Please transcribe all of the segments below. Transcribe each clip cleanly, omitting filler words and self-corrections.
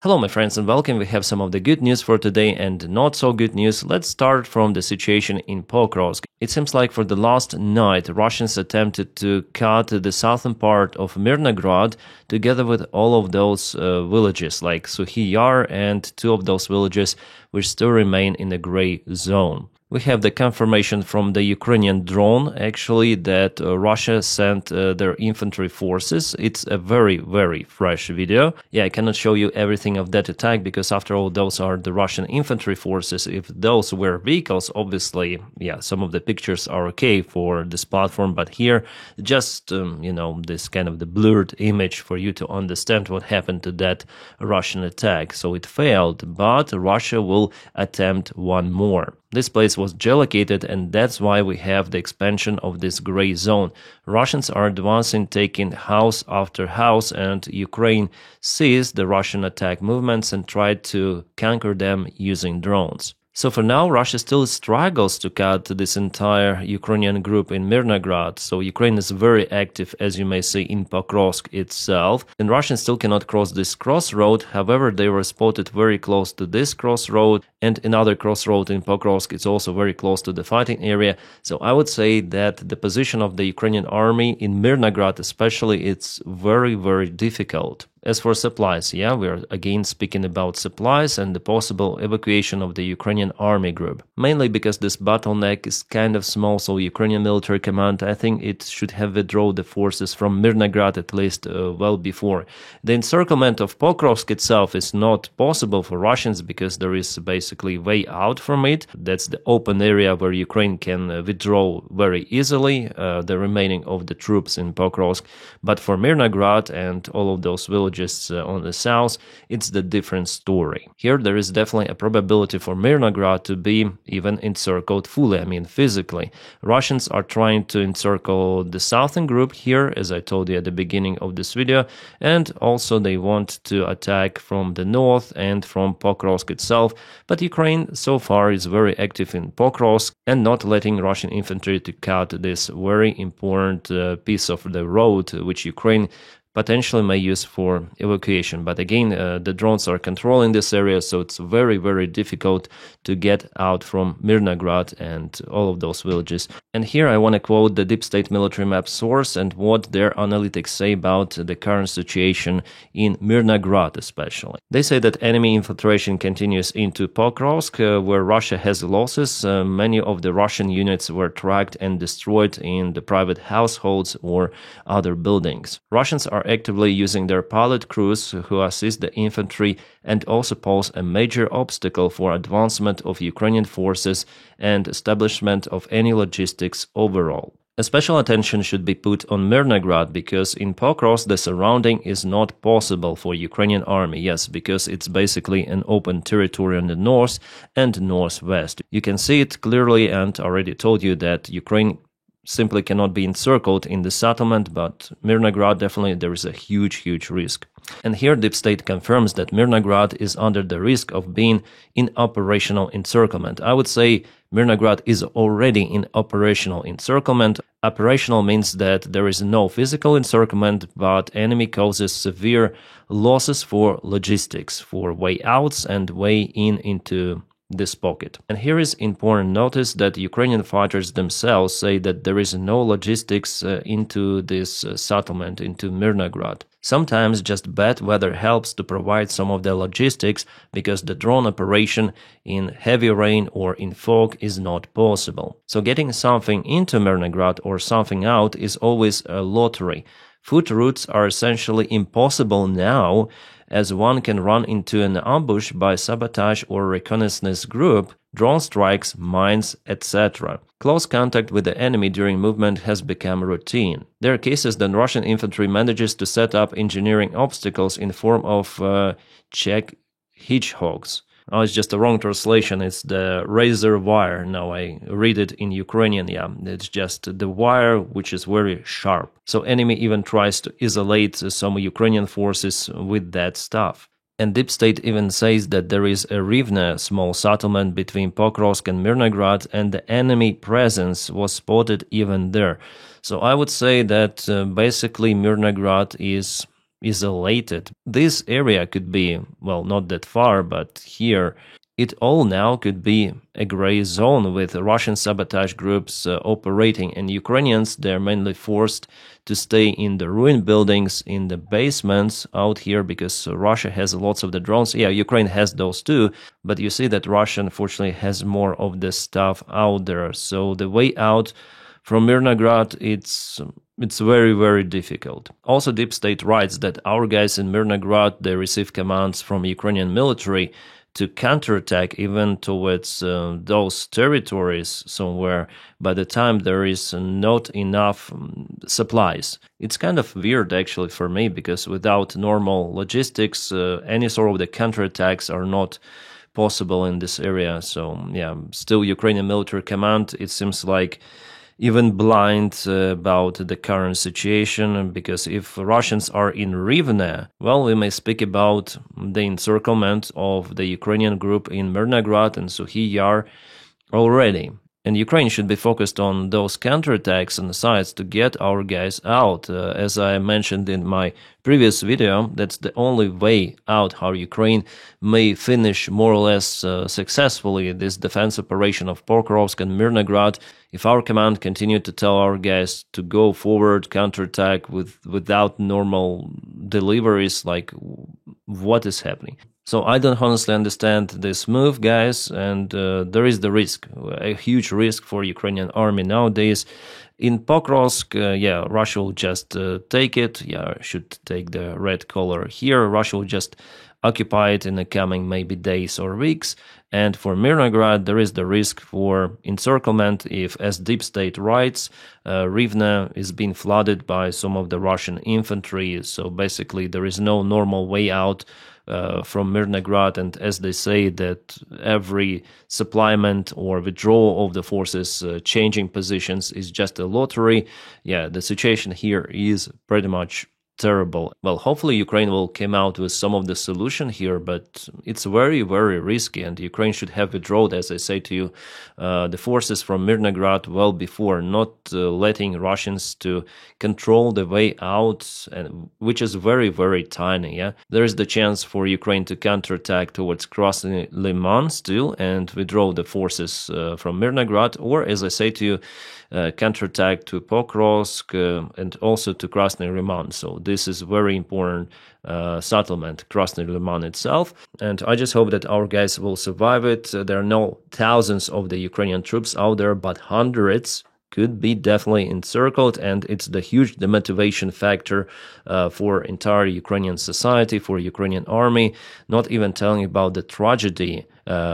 Hello my friends and welcome. We have some of the good news for today and not so good news. Let's start from the situation in Pokrovsk. It seems like for the last night Russians attempted to cut the southern part of Myrnograd together with all of those villages like Suhi Yar, and two of those villages which still remain in the gray zone. We have the confirmation from the Ukrainian drone, actually, that Russia sent their infantry forces. It's a very, very fresh video. Yeah, I cannot show you everything of that attack because, after all, those are the Russian infantry forces. If those were vehicles, obviously, yeah, some of the pictures are okay for this platform. But here, just, this kind of the blurred image for you to understand what happened to that Russian attack. So it failed, but Russia will attempt one more. This place was geolocated, and that's why we have the expansion of this gray zone. Russians are advancing, taking house after house, and Ukraine sees the Russian attack movements and tried to conquer them using drones. So for now, Russia still struggles to cut this entire Ukrainian group in Myrnograd. So Ukraine is very active, as you may see, in Pokrovsk itself. And Russians still cannot cross this crossroad. However, they were spotted very close to this crossroad, and another crossroad in Pokrovsk is also very close to the fighting area. So I would say that the position of the Ukrainian army in Myrnograd especially, it's very, very difficult. As for supplies, yeah, we are again speaking about supplies and the possible evacuation of the Ukrainian army group. Mainly because this bottleneck is kind of small, so Ukrainian military command, I think it should have withdrawn the forces from Myrnograd at least well before. The encirclement of Pokrovsk itself is not possible for Russians because there is basically way out from it. That's the open area where Ukraine can withdraw very easily the remaining of the troops in Pokrovsk. But for Myrnograd and all of those villages on the south, it's the different story. Here there is definitely a probability for Myrnograd to be even encircled fully, I mean physically. Russians are trying to encircle the southern group here, as I told you at the beginning of this video, and also they want to attack from the north and from Pokrovsk itself, but Ukraine so far is very active in Pokrovsk and not letting Russian infantry to cut this very important piece of the road which Ukraine potentially may use for evacuation. But again, the drones are controlling this area, so it's very, very difficult to get out from Myrnograd and all of those villages. And here I want to quote the Deep State military map source and what their analytics say about the current situation in Myrnograd especially. They say that enemy infiltration continues into Pokrovsk, where Russia has losses. Many of the Russian units were tracked and destroyed in the private households or other buildings. Russians are actively using their pilot crews who assist the infantry and also pose a major obstacle for advancement of Ukrainian forces and establishment of any logistics overall. A special attention should be put on Myrnograd because in Pokrovsk the surrounding is not possible for Ukrainian army, yes, because it's basically an open territory on the north and northwest. You can see it clearly, and already told you that Ukraine simply cannot be encircled in the settlement, but Myrnograd definitely there is a huge risk. And here Deep State confirms that Myrnograd is under the risk of being in operational encirclement. I would say Myrnograd is already in operational encirclement. Operational means that there is no physical encirclement, but enemy causes severe losses for logistics, for way outs and way into this pocket. And here is important notice that Ukrainian fighters themselves say that there is no logistics into this settlement, into Myrnograd. Sometimes just bad weather helps to provide some of the logistics because the drone operation in heavy rain or in fog is not possible. So getting something into Myrnograd or something out is always a lottery. Foot routes are essentially impossible now, as one can run into an ambush by sabotage or reconnaissance group, drone strikes, mines, etc. Close contact with the enemy during movement has become routine. There are cases that Russian infantry manages to set up engineering obstacles in form of Czech hedgehogs. Oh, it's just a wrong translation. It's the razor wire. Now I read it in Ukrainian. Yeah, it's just the wire which is very sharp. So enemy even tries to isolate some Ukrainian forces with that stuff. And Deep State even says that there is a Rivne small settlement between Pokrovsk and Myrnograd, and the enemy presence was spotted even there. So I would say that basically Myrnograd is isolated. This area could be, well, not that far, but here it all now could be a gray zone with Russian sabotage groups operating, and Ukrainians, they're mainly forced to stay in the ruined buildings, in the basements out here, because Russia has lots of the drones. Yeah, Ukraine has those too, but you see that Russia unfortunately has more of the stuff out there. So the way out from Myrnograd, it's very, very difficult. Also, Deep State writes that our guys in Myrnograd, they receive commands from Ukrainian military to counterattack even towards those territories somewhere by the time there is not enough supplies. It's kind of weird actually for me, because without normal logistics, any sort of the counterattacks are not possible in this area. So yeah, still Ukrainian military command, it seems like even blind about the current situation, because if Russians are in Rivne, well, we may speak about the encirclement of the Ukrainian group in Myrnograd and Suhy Yar already. And Ukraine should be focused on those counterattacks on the sides to get our guys out. As I mentioned in my previous video, that's the only way out how Ukraine may finish more or less successfully this defense operation of Pokrovsk and Myrnograd. If our command continued to tell our guys to go forward, counterattack without normal deliveries, like what is happening? So I don't honestly understand this move, guys, and there is the risk, a huge risk for Ukrainian army nowadays. In Pokrovsk, yeah, Russia will just take it. Yeah, should take the red color here. Russia will just occupy it in the coming maybe days or weeks. And for Myrnograd, there is the risk for encirclement if, as Deep State writes, Rivne is being flooded by some of the Russian infantry. So basically, there is no normal way out from Myrnograd, and as they say that every supplement or withdrawal of the forces changing positions is just a lottery. Yeah, the situation here is pretty much terrible. Well, hopefully Ukraine will come out with some of the solution here, but it's very, very risky, and Ukraine should have withdrawn, as I say to you, the forces from Myrnograd well before, not letting Russians to control the way out, and which is very, very tiny. Yeah, there is the chance for Ukraine to counterattack towards Krasny Liman still and withdraw the forces from Myrnograd, or as I say to you, counterattack to Pokrovsk and also to Krasny Liman. So this is very important settlement, Krasny Liman itself. And I just hope that our guys will survive it. There are no thousands of the Ukrainian troops out there, but hundreds could be definitely encircled, and it's the huge demotivation factor for entire Ukrainian society, for Ukrainian army, not even telling about the tragedy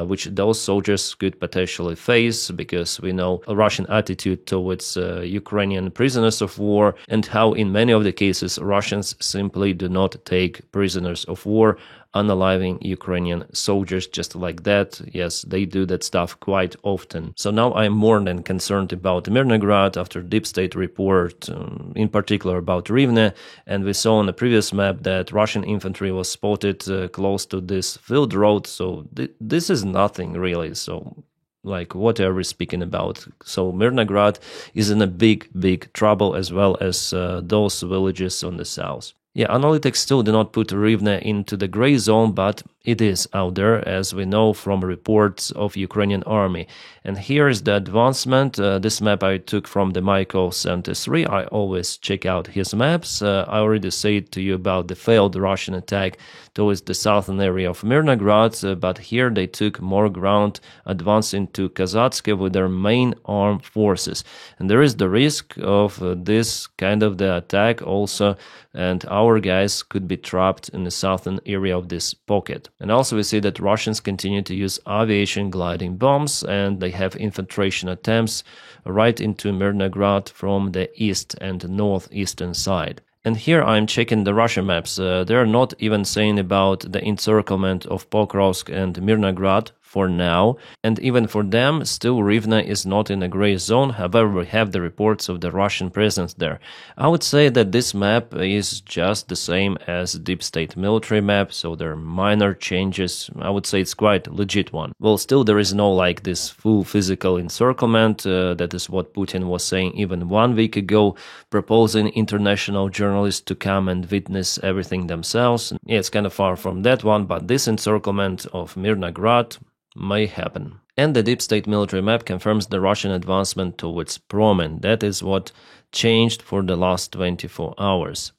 which those soldiers could potentially face, because we know a Russian attitude towards Ukrainian prisoners of war, and how in many of the cases Russians simply do not take prisoners of war, unaliving Ukrainian soldiers just like that. Yes, they do that stuff quite often. So now I'm more than concerned about Myrnograd after Deep State report, in particular about Rivne, and we saw on the previous map that Russian infantry was spotted close to this field road, so this is nothing really. So like, what are we speaking about? So Myrnograd is in a big, big trouble, as well as those villages on the south. Yeah, analytics still do not put Rivne into the gray zone, but it is out there, as we know from reports of Ukrainian army. And here is the advancement. This map I took from the Michael 73. I always check out his maps. I already said to you about the failed Russian attack towards the southern area of Myrnograd, but here they took more ground, advancing to Kazatske with their main armed forces. And there is the risk of this kind of the attack also, and our guys could be trapped in the southern area of this pocket. And also we see that Russians continue to use aviation gliding bombs, and they have infiltration attempts right into Myrnograd from the east and northeastern side. And here I'm checking the Russian maps. They're not even saying about the encirclement of Pokrovsk and Myrnograd for now, and even for them, still Rivne is not in a gray zone. However, we have the reports of the Russian presence there. I would say that this map is just the same as deep state military map, so there are minor changes. I would say it's quite legit one. Well, still there is no like this full physical encirclement. That is what Putin was saying even 1 week ago, proposing international journalists to come and witness everything themselves. Yeah, it's kind of far from that one, but this encirclement of Myrnograd may happen. And the deep state military map confirms the Russian advancement towards Promen. That is what changed for the last 24 hours.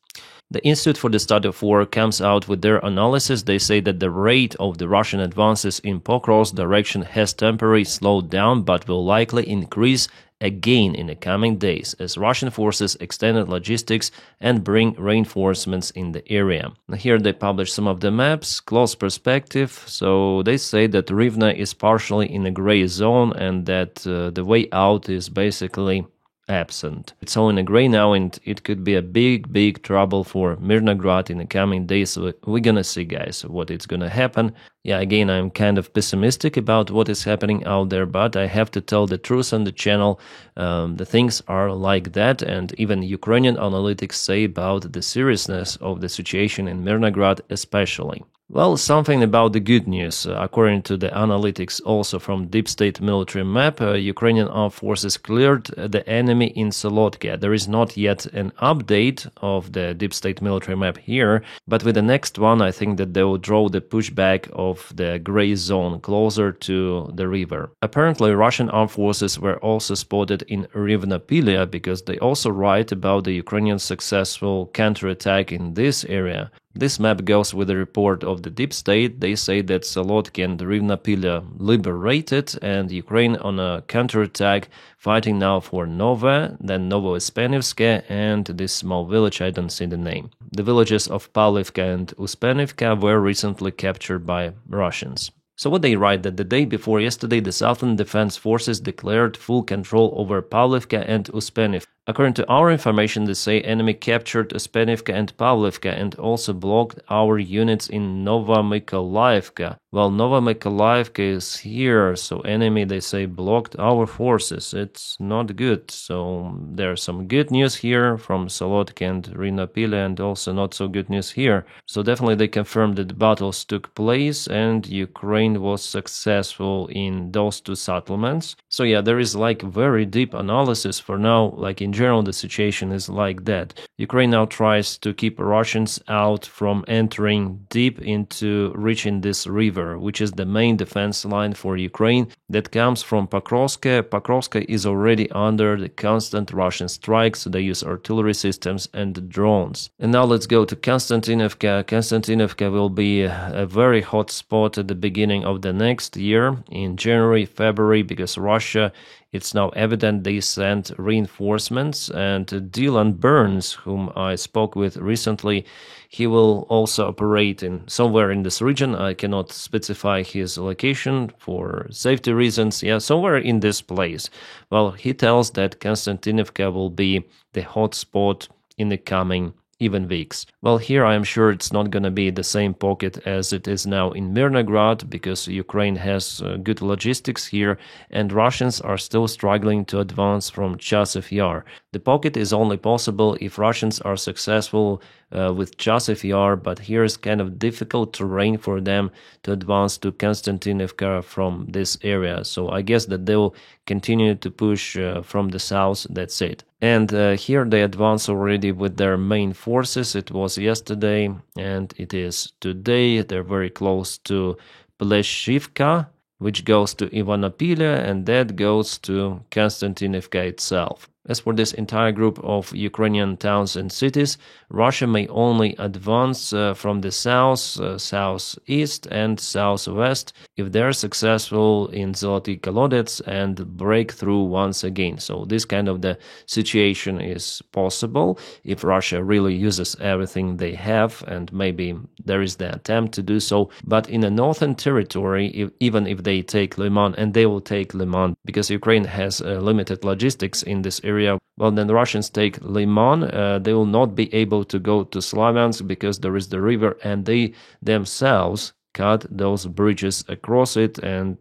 The Institute for the Study of War comes out with their analysis. They say that the rate of the Russian advances in Pokrovsk direction has temporarily slowed down, but will likely increase again in the coming days as Russian forces extended logistics and bring reinforcements in the area. Here they publish some of the maps, close perspective, so they say that Rivne is partially in a gray zone and that the way out is basically absent. It's all in a gray now, and it could be a big trouble for Myrnograd in the coming days. So we're gonna see, guys, what is gonna happen. Yeah, again, I'm kind of pessimistic about what is happening out there, but I have to tell the truth on the channel. The things are like that, and even Ukrainian analytics say about the seriousness of the situation in Myrnograd especially. Well, something about the good news. According to the analytics also from Deep State military map, Ukrainian armed forces cleared the enemy in Solotka. There is not yet an update of the Deep State military map here, but with the next one I think that they will draw the pushback of the gray zone closer to the river. Apparently Russian armed forces were also spotted in Rivnopilia because they also write about the Ukrainian successful counterattack in this area. This map goes with the report of the Deep State. They say that Solotki and Rivnopilia liberated and Ukraine on a counterattack, fighting now for Nova, then Novouspenivske, and this small village, I don't see the name. The villages of Pavlivka and Uspenivka were recently captured by Russians. So what they write that the day before yesterday, the Southern Defense Forces declared full control over Pavlivka and Uspenivka. According to our information, they say enemy captured Uspenivka and Pavlivka and also blocked our units in Novomykolaivka. Well, Novomykolaivka is here, so enemy, they say, blocked our forces. It's not good. So there's some good news here from Solotka and Rivnopilia, and also not so good news here. So definitely they confirmed that battles took place and Ukraine was successful in those two settlements. So yeah, there is like very deep analysis for now. Like in general, the situation is like that. Ukraine now tries to keep Russians out from entering deep into reaching this river, which is the main defense line for Ukraine that comes from Pokrovsk. Pokrovsk is already under the constant Russian strikes. They use artillery systems and drones. And now let's go to Konstantinovka. Konstantinovka will be a very hot spot at the beginning of the next year in January, February, because Russia, it's now evident they sent reinforcements, and Dylan Burns, whom I spoke with recently, he will also operate in somewhere in this region. I cannot specify his location for safety reasons. Yeah, somewhere in this place. Well, he tells that Konstantinovka will be the hot spot in the coming even weeks. Well, here I am sure it's not going to be the same pocket as it is now in Myrnograd, because Ukraine has good logistics here and Russians are still struggling to advance from Chasiv Yar. The pocket is only possible if Russians are successful with Chasiv Yar, but here is kind of difficult terrain for them to advance to Konstantinovka from this area. So I guess that they will continue to push from the south, that's it. And here they advance already with their main forces. It was yesterday and it is today. They're very close to Pleshivka, which goes to Ivanopilia, and that goes to Konstantinovka itself. As for this entire group of Ukrainian towns and cities, Russia may only advance from the south, southeast and southwest if they're successful in Zoloty Kolodets and break through once again. So this kind of the situation is possible if Russia really uses everything they have, and maybe there is the attempt to do so. But in the northern territory, even if they take Liman, and they will take Liman because Ukraine has limited logistics in this area, well, then the Russians take Liman, they will not be able to go to Slavyansk because there is the river, and they themselves cut those bridges across it, and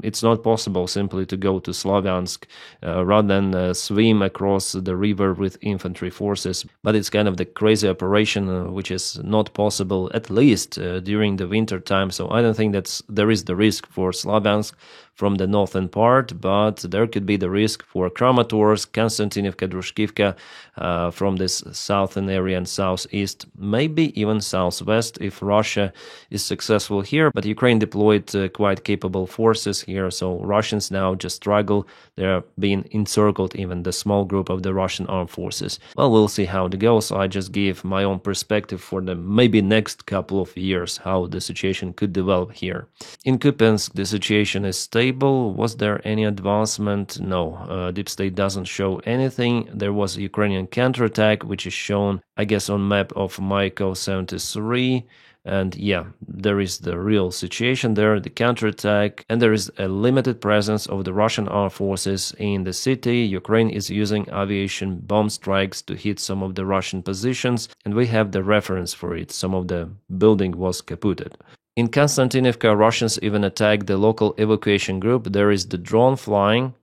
it's not possible simply to go to Slavyansk rather than swim across the river with infantry forces. But it's kind of the crazy operation which is not possible, at least during the winter time. So I don't think there is the risk for Slavyansk from the northern part, but there could be the risk for Kramatorsk, Konstantinivka, Drushkivka from this southern area and southeast, maybe even southwest if Russia is successful here. But Ukraine deployed quite capable forces here, so Russians now just struggle. They're being encircled, even the small group of the Russian armed forces. Well, we'll see how it goes. I just gave my own perspective for the maybe next couple of years, how the situation could develop here. In Kupiansk, the situation is stable. Was there any advancement? No, Deep State doesn't show anything. There was a Ukrainian counterattack, which is shown, I guess, on map of Maiko 73. And yeah, there is the real situation there, the counterattack, and there is a limited presence of the Russian armed forces in the city. Ukraine is using aviation bomb strikes to hit some of the Russian positions, and we have the reference for it. Some of the building was kaputted. In Konstantinivka, Russians even attacked the local evacuation group. There is the drone flying.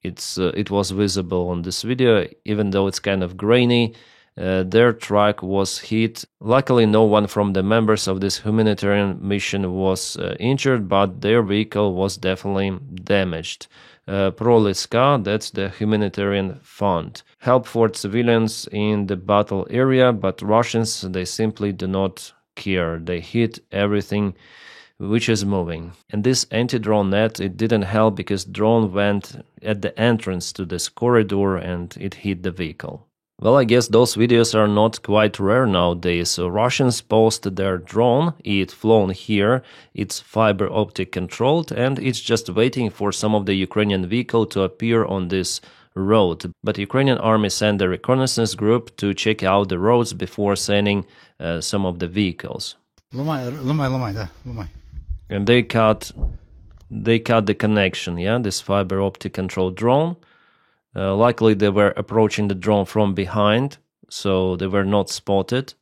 It was visible on this video, even though it's kind of grainy. Their truck was hit. Luckily, no one from the members of this humanitarian mission was injured, but their vehicle was definitely damaged. Proliska, that's the humanitarian fund. Help for civilians in the battle area, but Russians, they simply do not care. They hit everything which is moving. And this anti-drone net, it didn't help because drone went at the entrance to this corridor and it hit the vehicle. Well, I guess those videos are not quite rare nowadays. So Russians post their drone, it's flown here, it's fiber optic controlled, and it's just waiting for some of the Ukrainian vehicle to appear on this road. But Ukrainian army sent a reconnaissance group to check out the roads before sending some of the vehicles. And they cut the connection, yeah, this fiber optic controlled drone. Luckily, they were approaching the drone from behind, so they were not spotted.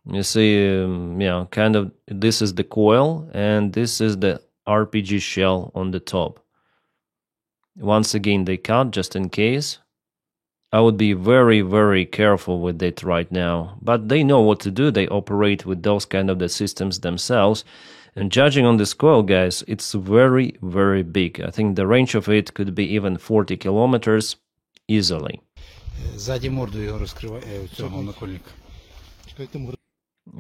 You see, yeah, kind of, this is the coil, and this is the RPG shell on the top. Once again, they cut just in case. I would be very, very careful with it right now. But they know what to do. They operate with those kind of the systems themselves. And judging on this coil, guys, it's very, very big. I think the range of it could be even 40 kilometers easily.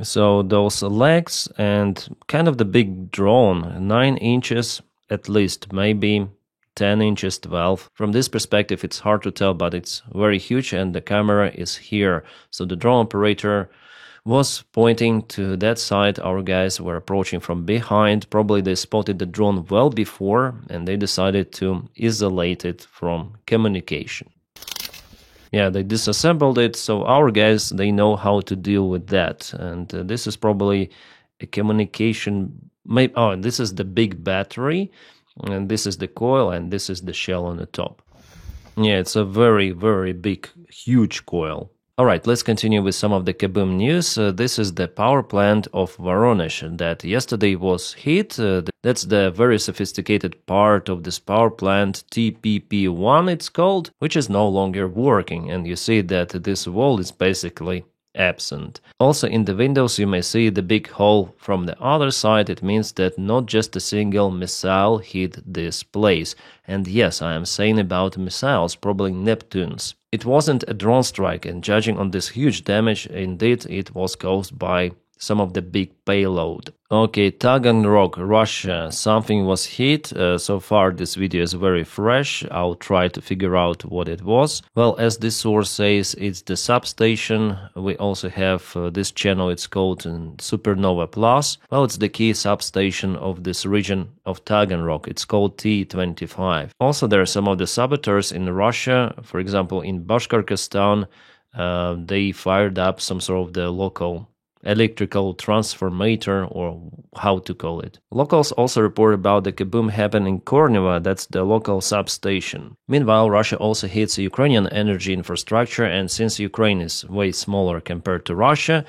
So those legs and kind of the big drone, 9 inches at least, maybe 10 inches, 12. From this perspective, it's hard to tell, but it's very huge and the camera is here. So the drone operator was pointing to that side. Our guys were approaching from behind. Probably they spotted the drone well before and they decided to isolate it from communication. Yeah, they disassembled it, so our guys, they know how to deal with that. And this is probably a communication... Oh, this is the big battery, and this is the coil, and this is the shell on the top. Yeah, it's a very, very big, huge coil. Alright, let's continue with some of the kaboom news. This is the power plant of Voronezh that yesterday was hit. That's the very sophisticated part of this power plant, TPP-1 it's called, which is no longer working, and you see that this wall is basically absent. Also in the windows you may see the big hole from the other side. It means that not just a single missile hit this place. And yes, I am saying about missiles, probably Neptunes. It wasn't a drone strike, and judging on this huge damage, indeed it was caused by some of the big payload. Okay, Taganrog, Russia, something was hit. So far this video is very fresh. I'll try to figure out what it was. Well, as this source says, it's the substation. We also have this channel, it's called Supernova Plus. Well, it's the key substation of this region of Taganrog. It's called T25. Also, there are some of the saboteurs in Russia. For example, in Bashkortostan, they fired up some sort of the local electrical transformator, or how to call it. Locals also report about the kaboom happened in Korneva, that's the local substation. Meanwhile, Russia also hits Ukrainian energy infrastructure, and since Ukraine is way smaller compared to Russia,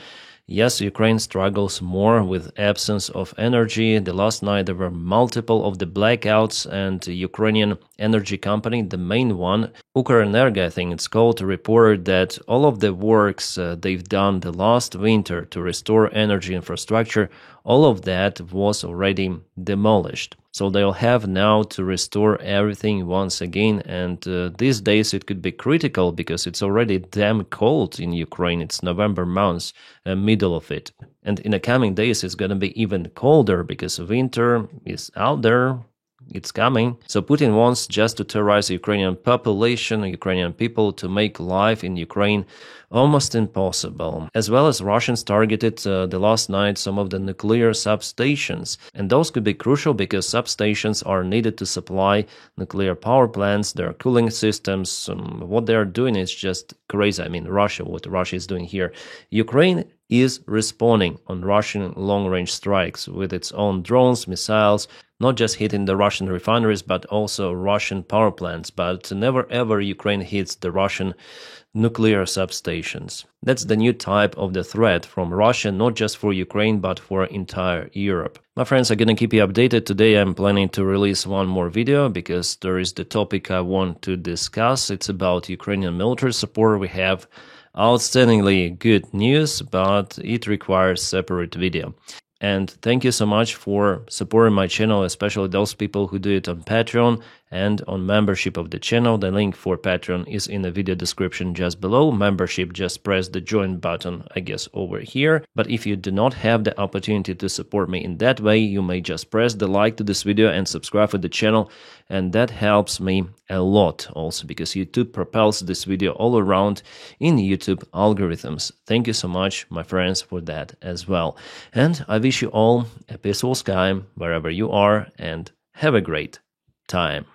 Yes, Ukraine struggles more with absence of energy. The last night there were multiple of the blackouts, and the Ukrainian energy company, the main one, Ukrenergo, I think it's called, reported that all of the works they've done the last winter to restore energy infrastructure, all of that was already demolished. So they'll have now to restore everything once again, and these days it could be critical because it's already damn cold in Ukraine. It's November month, middle of it. And in the coming days it's going to be even colder because winter is out there. It's coming. So Putin wants just to terrorize the Ukrainian population, Ukrainian people, to make life in Ukraine almost impossible. As well as Russians targeted the last night some of the nuclear substations. And those could be crucial because substations are needed to supply nuclear power plants, their cooling systems. What they're doing is just crazy. I mean, what Russia is doing here. Ukraine is responding on Russian long-range strikes with its own drones, missiles, not just hitting the Russian refineries, but also Russian power plants. But never ever Ukraine hits the Russian nuclear substations. That's the new type of the threat from Russia, not just for Ukraine, but for entire Europe. My friends, I'm gonna keep you updated. Today I'm planning to release one more video because there is the topic I want to discuss. It's about Ukrainian military support. We have outstandingly good news, but it requires separate video. And thank you so much for supporting my channel, especially those people who do it on Patreon and on membership of the channel. The link for Patreon is in the video description just below. Membership, just press the join button, I guess, over here. But if you do not have the opportunity to support me in that way, you may just press the like to this video and subscribe to the channel. And that helps me a lot also because YouTube propels this video all around in YouTube algorithms. Thank you so much, my friends, for that as well. And I wish you all a peaceful sky wherever you are and have a great time.